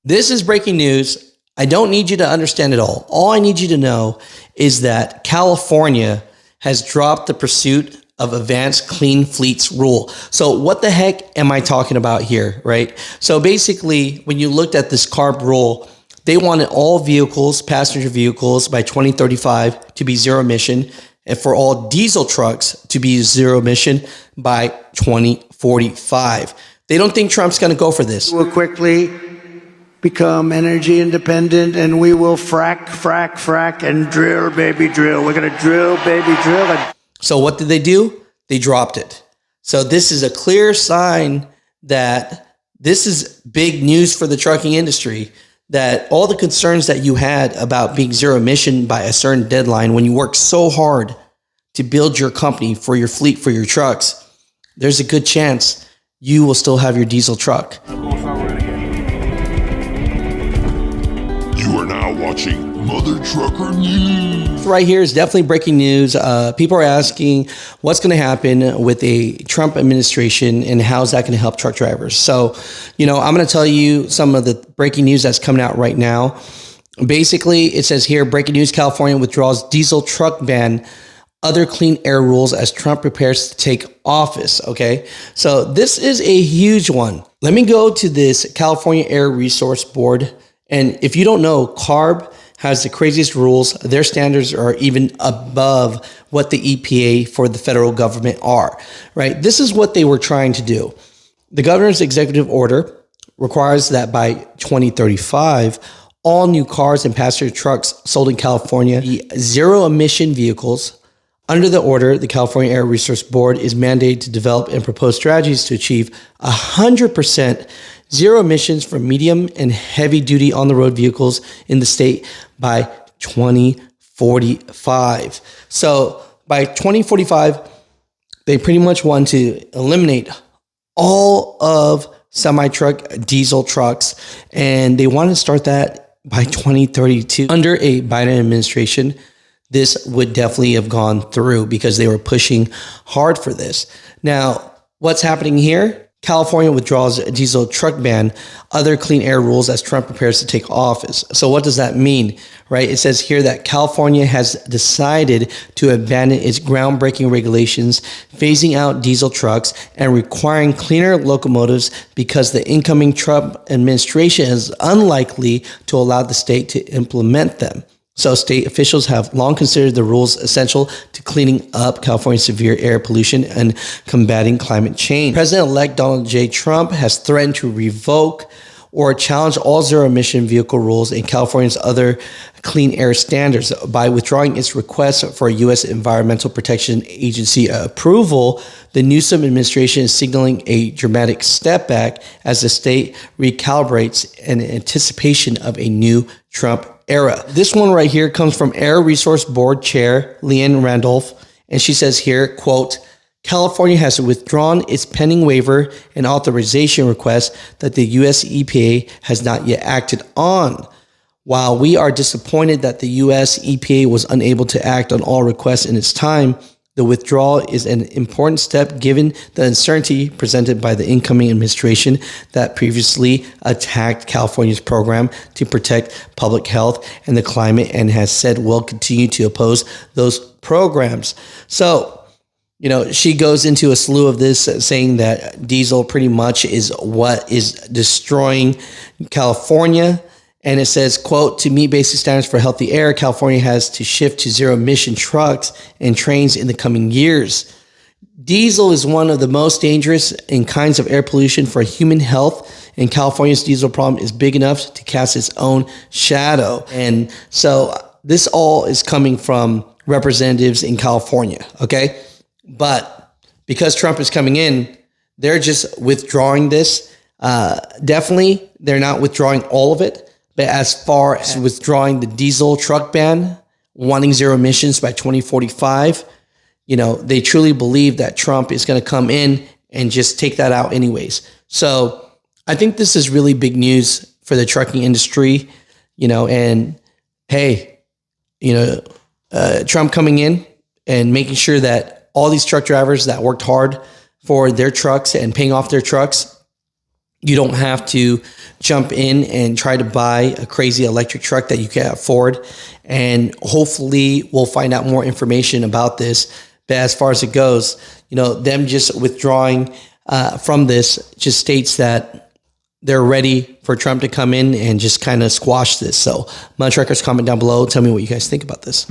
This is breaking news. I don't need you to understand it all. All I need you to know is that California has dropped the pursuit of advanced clean fleets rule. So what the heck am I talking about here, right? So basically, when you looked at this CARB rule, they wanted all vehicles, passenger vehicles by 2035 to be zero emission, and for all diesel trucks to be zero emission by 2045. They don't think Trump's going to go for this. We'll quickly become energy independent, and we will frack, and drill, baby, drill. We're going to drill, baby, drill. So what did they do? They dropped it. So this is a clear sign that this is big news for the trucking industry, that all the concerns that you had about being zero emission by a certain deadline, when you work so hard to build your company for your fleet, for your trucks, there's a good chance you will still have your diesel truck. You are now watching Mother Trucker News. Right here is definitely breaking news. People are asking what's going to happen with a Trump administration and how is that going to help truck drivers. So, I'm going to tell you some of the breaking news that's coming out right now. Basically, it says here, breaking news, California withdraws diesel truck ban, other clean air rules as Trump prepares to take office. Okay, so this is a huge one. Let me go to this California Air Resource Board. And if you don't know, CARB has the craziest rules. Their standards are even above what the EPA for the federal government are, right? This is what they were trying to do. The governor's executive order requires that by 2035, all new cars and passenger trucks sold in California be zero emission vehicles. Under the order, the California Air Resource Board is mandated to develop and propose strategies to achieve 100% zero emissions for medium and heavy duty on the road vehicles in the state by 2045. So by 2045, they pretty much want to eliminate all of semi-truck diesel trucks, and they want to start that by 2032. Under a Biden administration, this would definitely have gone through because they were pushing hard for this. Now, what's happening here? California withdraws a diesel truck ban, other clean air rules as Trump prepares to take office. So what does that mean, right? It says here that California has decided to abandon its groundbreaking regulations, phasing out diesel trucks and requiring cleaner locomotives because the incoming Trump administration is unlikely to allow the state to implement them. So state officials have long considered the rules essential to cleaning up California's severe air pollution and combating climate change. President-elect Donald J. Trump has threatened to revoke or challenge all zero-emission vehicle rules in California's other clean air standards by withdrawing its request for a U.S. Environmental Protection Agency approval. The Newsom administration is signaling a dramatic step back as the state recalibrates in anticipation of a new Trump era. This one right here comes from Air Resource Board Chair Leanne Randolph, and she says here, quote, California has withdrawn its pending waiver and authorization request that the U.S. EPA has not yet acted on. While we are disappointed that the U.S. EPA was unable to act on all requests in its time, the withdrawal is an important step given the uncertainty presented by the incoming administration that previously attacked California's program to protect public health and the climate and has said will continue to oppose those programs. So, she goes into a slew of this saying that diesel pretty much is what is destroying California. And it says, quote, to meet basic standards for healthy air, California has to shift to zero emission trucks and trains in the coming years. Diesel is one of the most dangerous and kinds of air pollution for human health, and California's diesel problem is big enough to cast its own shadow. And so this all is coming from representatives in California, okay? But because Trump is coming in, they're just withdrawing this. Definitely, they're not withdrawing all of it. But as far as withdrawing the diesel truck ban, wanting zero emissions by 2045, they truly believe that Trump is going to come in and just take that out anyways. So I think this is really big news for the trucking industry, and hey, Trump coming in and making sure that all these truck drivers that worked hard for their trucks and paying off their trucks, you don't have to jump in and try to buy a crazy electric truck that you can't afford. And hopefully we'll find out more information about this. But as far as it goes, them just withdrawing from this just states that they're ready for Trump to come in and just kind of squash this. So, Mutha Truckers, comment down below. Tell me what you guys think about this.